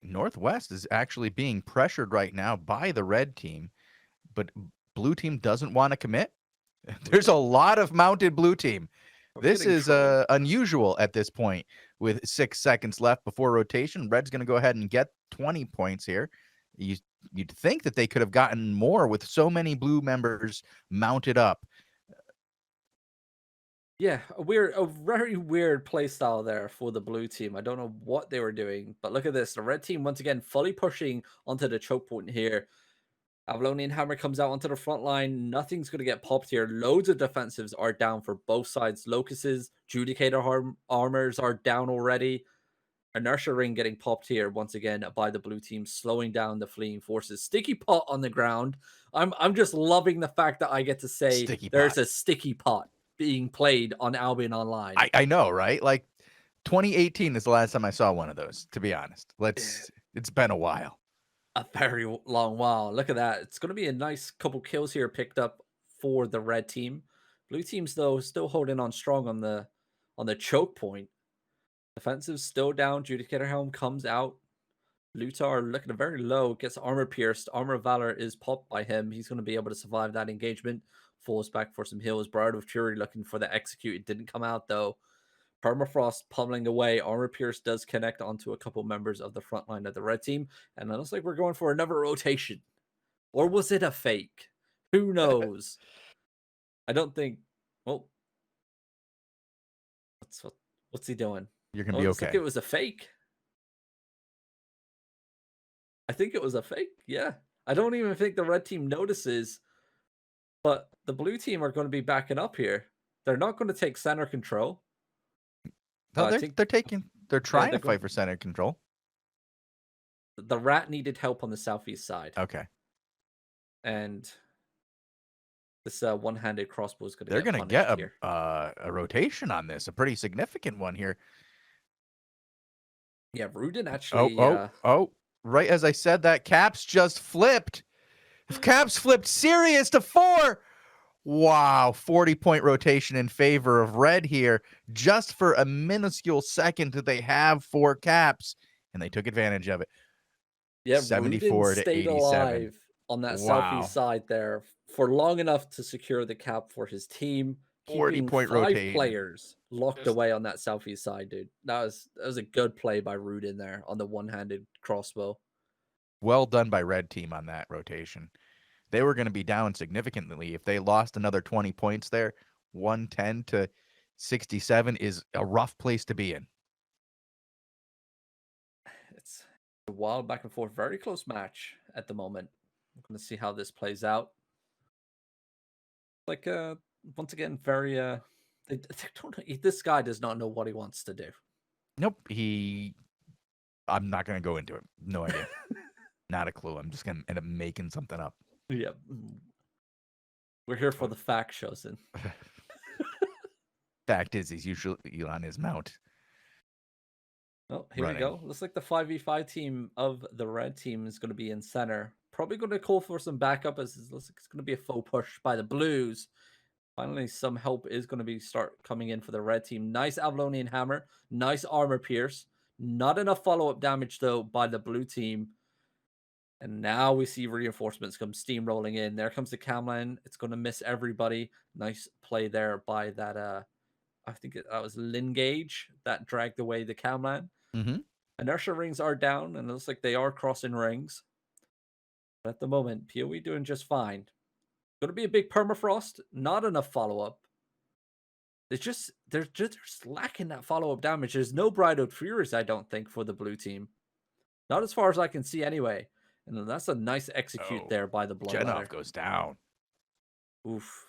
Northwest is actually being pressured right now by the red team, but blue team doesn't want to commit. There's a lot of mounted blue team. This is unusual at this point with 6 seconds left before rotation. Red's going to go ahead and get 20 points here. You'd think that they could have gotten more with so many blue members mounted up. Yeah, a very weird playstyle there for the blue team. I don't know what they were doing, but look at this. The red team, once again, fully pushing onto the choke point here. Avalonian Hammer comes out onto the front line. Nothing's going to get popped here. Loads of defensives are down for both sides. Locusts, Judicator armors are down already. Inertia ring getting popped here once again by the blue team, slowing down the fleeing forces. Sticky pot on the ground. I'm just loving the fact that I get to say Sticky there's pot. a sticky pot being played on Albion Online. I know, right? Like 2018 is the last time I saw one of those, to be honest. It's been a while. A very long while. Look at that. It's going to be a nice couple kills here picked up for the red team. Blue team's though still holding on strong on the choke point. Defensive still down. Judicator Helm comes out. Lutar looking very low, gets armor pierced. Armor of Valor is popped by him. He's going to be able to survive that engagement. Falls back for some heals. Bride of Fury looking for the execute. It didn't come out though. Permafrost pummeling away. Armor Pierce does connect onto a couple members of the front line of the red team. And it looks like we're going for another rotation. Or was it a fake? Who knows? I don't think... Well... What's he doing? You're going to be okay. I think it was a fake. I think it was a fake, yeah. I don't even think the red team notices. But the blue team are going to be backing up here. They're not going to take center control. No, they're trying to fight for center control. The rat needed help on the southeast side. Okay. And this one-handed crossbow is going to They're going to get a rotation on this, a pretty significant one here. Yeah, Rudin actually... Right as I said that, Caps just flipped. If Caps flipped Sirius to 4... Wow, 40-point rotation in favor of red here, just for a minuscule second that they have 4 Caps, and they took advantage of it. Yeah, 74 Rudin to stayed 87 alive on that southeast side there for long enough to secure the cap for his team. 40-point 5 rotation. players locked away on that southeast side, dude. That was a good play by Rudin there on the one-handed crossbow. Well done by red team on that rotation. They were going to be down significantly if they lost another 20 points there. 110 to 67 is a rough place to be in. It's a wild back and forth, very close match at the moment. I'm going to see how this plays out. Like, once again, very, they don't, this guy does not know what he wants to do. Nope. I'm not going to go into it. No idea. Not a clue. I'm just going to end up making something up. Yeah. We're here for the fact, Shozen. Fact is, he's usually on his mount. Oh, here we go. Looks like the 5v5 team of the red team is going to be in center. Probably going to call for some backup as it looks like it's going to be a faux push by the blues. Finally, some help is going to start coming in for the red team. Nice Avalonian hammer. Nice armor pierce. Not enough follow-up damage, though, by the blue team. And now we see reinforcements come steamrolling in. There comes the Camlan. It's going to miss everybody. Nice play there by that, I think that was Lingage that dragged away the Camlan. Mm-hmm. Inertia rings are down, and it looks like they are crossing rings. But at the moment, PoE doing just fine. Going to be a big permafrost. Not enough follow-up. They're just lacking that follow-up damage. There's no Bridled Furies, I don't think, for the blue team. Not as far as I can see anyway. And that's a nice execute there by the Bloodletter. Genov goes down. Oof.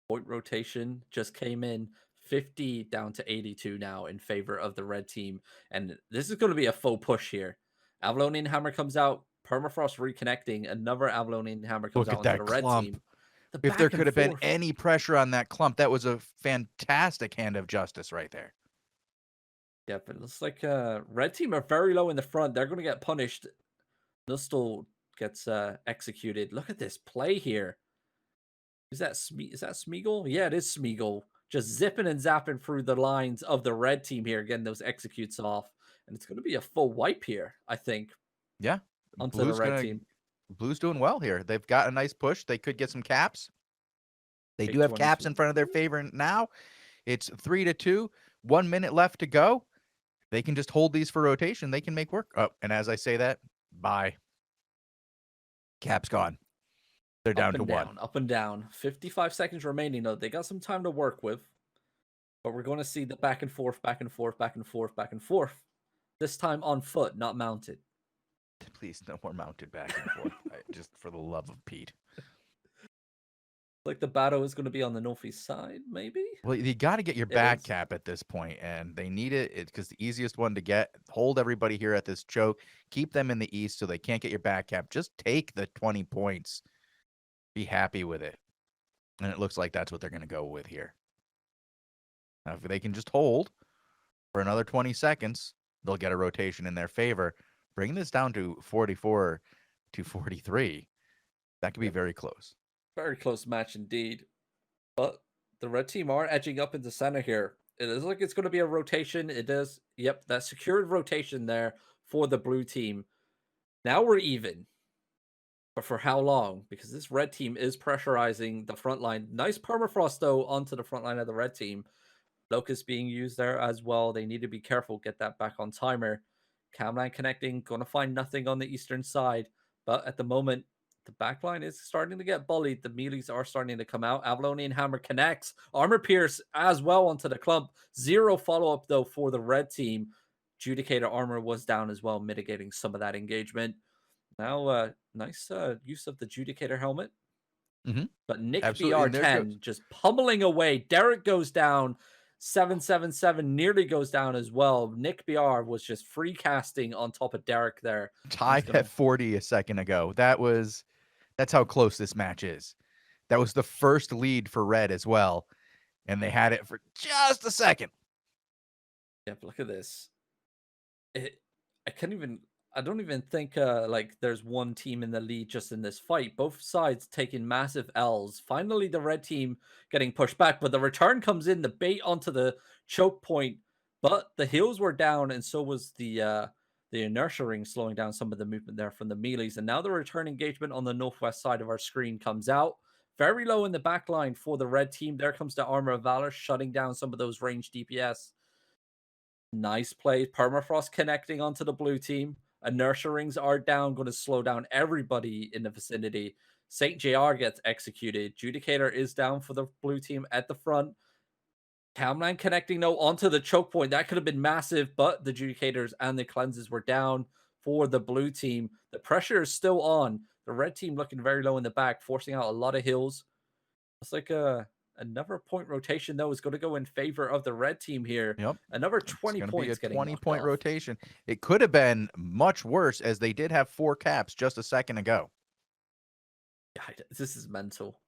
Point rotation just came in 50 down to 82 now in favor of the red team. And this is going to be a faux push here. Avalonian Hammer comes out. Permafrost reconnecting. Another Avalonian Hammer comes out onto the red team. If there could have been any pressure on that clump, that was a fantastic hand of justice right there. Yeah, but it looks like red team are very low in the front. They're going to get punished. Nustel gets executed. Look at this play here. Is that Smeagol? Yeah, it is Smeagol. Just zipping and zapping through the lines of the red team here, getting those executes off. And it's going to be a full wipe here, I think. Yeah. Onto the red team. Blue's doing well here. They've got a nice push. They could get some caps. They do have caps in front of their favor now. It's 3-2. 1 minute left to go. They can just hold these for rotation. They can make work. Oh, and as I say that, bye. Cap's gone. They're down to 1. Up and down. 55 seconds remaining, though. They got some time to work with. But we're going to see the back and forth, back and forth, back and forth, back and forth. This time on foot, not mounted. Please, no more mounted back and forth. Just for the love of Pete. Like the battle is going to be on the northeast side, maybe? Well, you got to get your It back is. cap at this point, and they need it because the easiest one to get. Hold everybody here at this choke. Keep them in the east so they can't get your back cap. Just take the 20 points. Be happy with it. And it looks like that's what they're going to go with here. Now, if they can just hold for another 20 seconds, they'll get a rotation in their favor. Bring this down to 44 to 43. That could be very close. Very close match indeed. But the red team are edging up into center here. It is like it's going to be a rotation. It is. Yep, that secured rotation there for the blue team. Now we're even. But for how long? Because this red team is pressurizing the front line. Nice permafrost, though, onto the front line of the red team. Locust being used there as well. They need to be careful. Get that back on timer. Camline connecting. Going to find nothing on the eastern side. But at the moment, the backline is starting to get bullied. The melees are starting to come out. Avalonian Hammer connects. Armor Pierce as well onto the clump. Zero follow-up, though, for the red team. Judicator armor was down as well, mitigating some of that engagement. Now, nice use of the Judicator helmet. But Nick Absolutely. BR10 just pummeling away. Derek goes down. 777 nearly goes down as well. Nick BR was just free casting on top of Derek there. Tied at 40 a second ago. That's how close this match is. That was the first lead for Red as well. And they had it for just a second. Yeah, but look at this. I don't even think like there's one team in the lead just in this fight. Both sides taking massive L's. Finally, the red team getting pushed back, but the return comes in, the bait onto the choke point. But the heals were down, and so was the inertia ring, slowing down some of the movement there from the melees. And now the return engagement on the northwest side of our screen comes out. Very low in the back line for the red team. There comes the Armor of Valor, shutting down some of those ranged DPS. Nice play. Permafrost connecting onto the blue team. Inertia rings are down, going to slow down everybody in the vicinity. St. JR gets executed. Judicator is down for the blue team at the front. Camline connecting though onto the choke point. That could have been massive, but the Judicators and the cleanses were down for the blue team. The pressure is still on. The red team looking very low in the back, forcing out a lot of hills. It's like another point rotation, though, is going to go in favor of the red team here. Yep. Another 20 points getting 20-point off. rotation. It could have been much worse as they did have 4 caps just a second ago. Yeah, this is mental.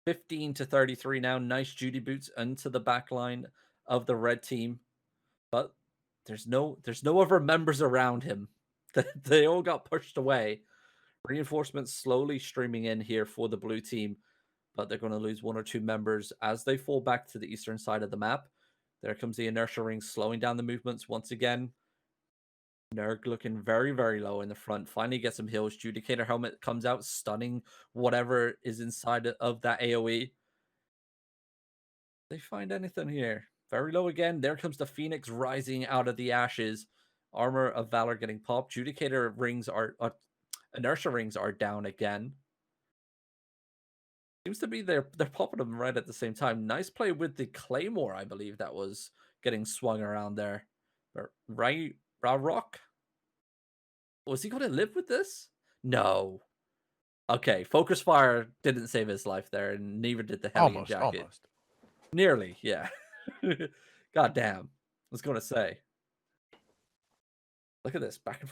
15 to 33 now. Nice Judy boots into the back line of the red team. But there's no other members around him. They all got pushed away. Reinforcements slowly streaming in here for the blue team, but they're going to lose 1 or 2 members as they fall back to the eastern side of the map. There comes the inertia ring, slowing down the movements once again. Nerg looking very, very low in the front. Finally gets some heals. Judicator helmet comes out, stunning whatever is inside of that AoE. They find anything here? Very low again. There comes the Phoenix rising out of the ashes. Armor of Valor getting popped. Judicator rings are... inertia rings are down again. Seems to be they're popping them right at the same time. Nice play with the Claymore, I believe that was getting swung around there. Right, Rock? Was he going to live with this? No. Okay, Focus Fire didn't save his life there, and neither did the Hellion Jacket. Almost. Nearly, yeah. God damn. I was going to say. Look at this. Back and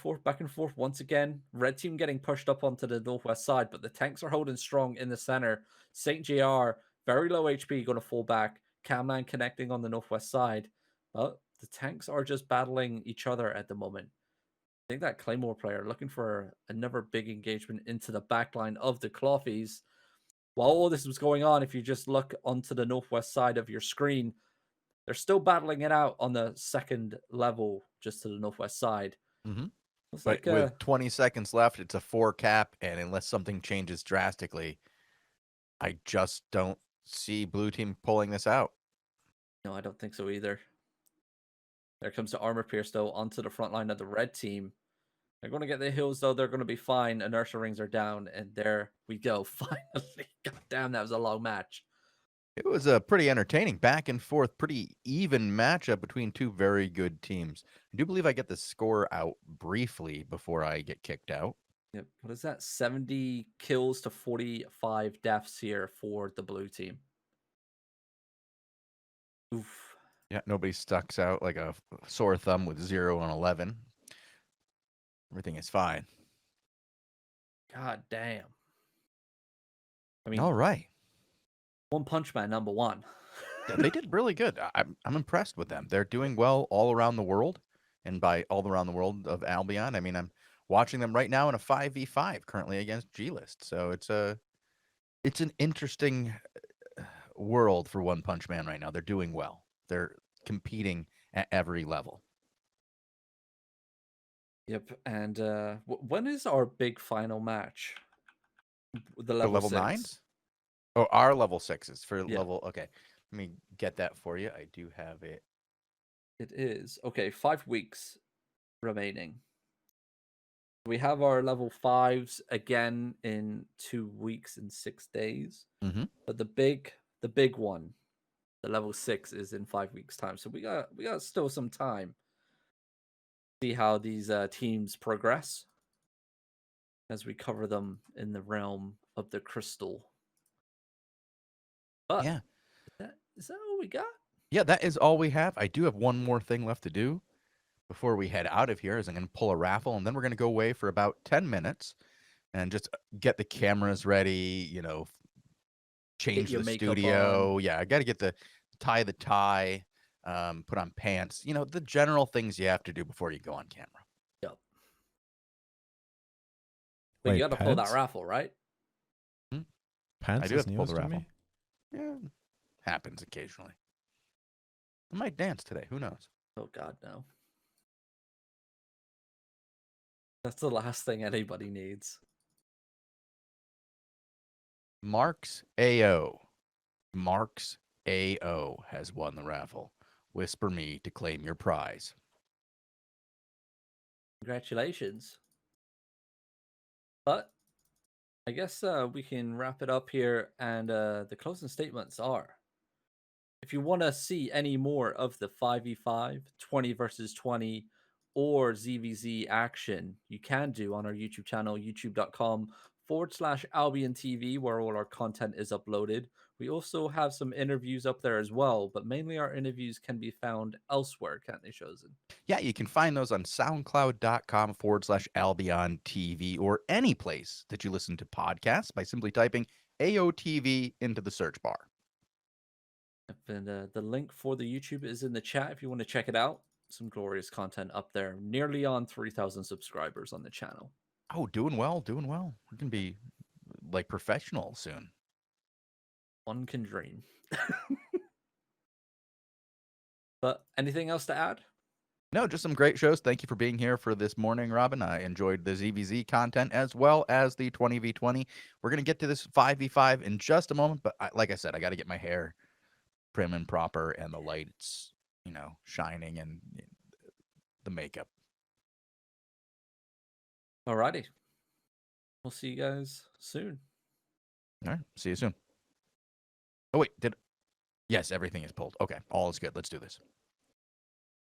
forth once again. Red team getting pushed up onto the northwest side, but the tanks are holding strong in the center. St. JR, very low HP, going to fall back. Camline connecting on the northwest side. But the tanks are just battling each other at the moment. I think that Claymore player looking for another big engagement into the backline of the Clothies. While all this was going on, if you just look onto the northwest side of your screen, they're still battling it out on the second level, just to the northwest side. It's like with 20 seconds left, it's a 4 cap, and unless something changes drastically, I just don't see blue team pulling this out. No, I don't think so either. There comes the Armor Pierce, though, onto the front line of the red team. They're going to get the hills, though. They're going to be fine. Inertia rings are down, and there we go. Finally. God damn, that was a long match. It was a pretty entertaining back and forth, pretty even matchup between 2 very good teams. I do believe I get the score out briefly before I get kicked out. Yep. What is that? 70 kills to 45 deaths here for the blue team. Oof. Yeah, nobody stucks out like a sore thumb with 0 and 11. Everything is fine. God damn. I mean, All right. One Punch Man #1. Yeah, they did really good. I'm impressed with them. They're doing well all around the world, and by all around the world of Albion, I mean I'm watching them right now in a 5v5 currently against G-List. So it's an interesting world for One Punch Man right now. They're doing well. They're competing at every level. Yep. And when is our big final match? The For level level 6. 9s? Oh, our level 6s for Yeah. level. Okay, let me get that for you. I do have it. It is. Okay, 5 weeks remaining. We have our level 5s again in 2 weeks and 6 days. Mm-hmm. But the big one, the level 6 is in 5 weeks time. So we got still some time. See how these teams progress as we cover them in the realm of the crystal. But Yeah. Is that all we got? Yeah, that is all we have. I do have one more thing left to do before we head out of here. Is I'm going to pull a raffle, and then we're going to go away for about 10 minutes and just get the cameras ready. Change your the makeup studio. on. Yeah, I got to get the tie, put on pants. The general things you have to do before you go on camera. Yep. But Wait, you got to pull that pants? raffle, right? I Pants do is have to pull news the to raffle. me. Yeah, happens occasionally. I might dance today. Who knows? Oh God, no. That's the last thing anybody needs. Marks AO. Marks AO has won the raffle. Whisper me to claim your prize. Congratulations. But I guess we can wrap it up here, and the closing statements are: if you want to see any more of the 5v5, 20 versus 20, or ZVZ action, you can do on our YouTube channel, youtube.com/AlbionTV, where all our content is uploaded. We also have some interviews up there as well, but mainly our interviews can be found elsewhere, can't they, Shozen? Yeah, you can find those on soundcloud.com/AlbionTV or any place that you listen to podcasts by simply typing AOTV into the search bar. And the link for the YouTube is in the chat if you want to check it out. Some glorious content up there. Nearly on 3,000 subscribers on the channel. Oh, doing well, doing well. We're going to be like professional soon. One can dream. But anything else to add? No, just some great shows. Thank you for being here for this morning, Robin. I enjoyed the ZVZ content as well as the 20v20. We're going to get to this 5v5 in just a moment, but like I said, I got to get my hair prim and proper and the lights, shining and the makeup. Alrighty. We'll see you guys soon. All right. See you soon. Oh, wait. Yes, everything is pulled. Okay. All is good. Let's do this.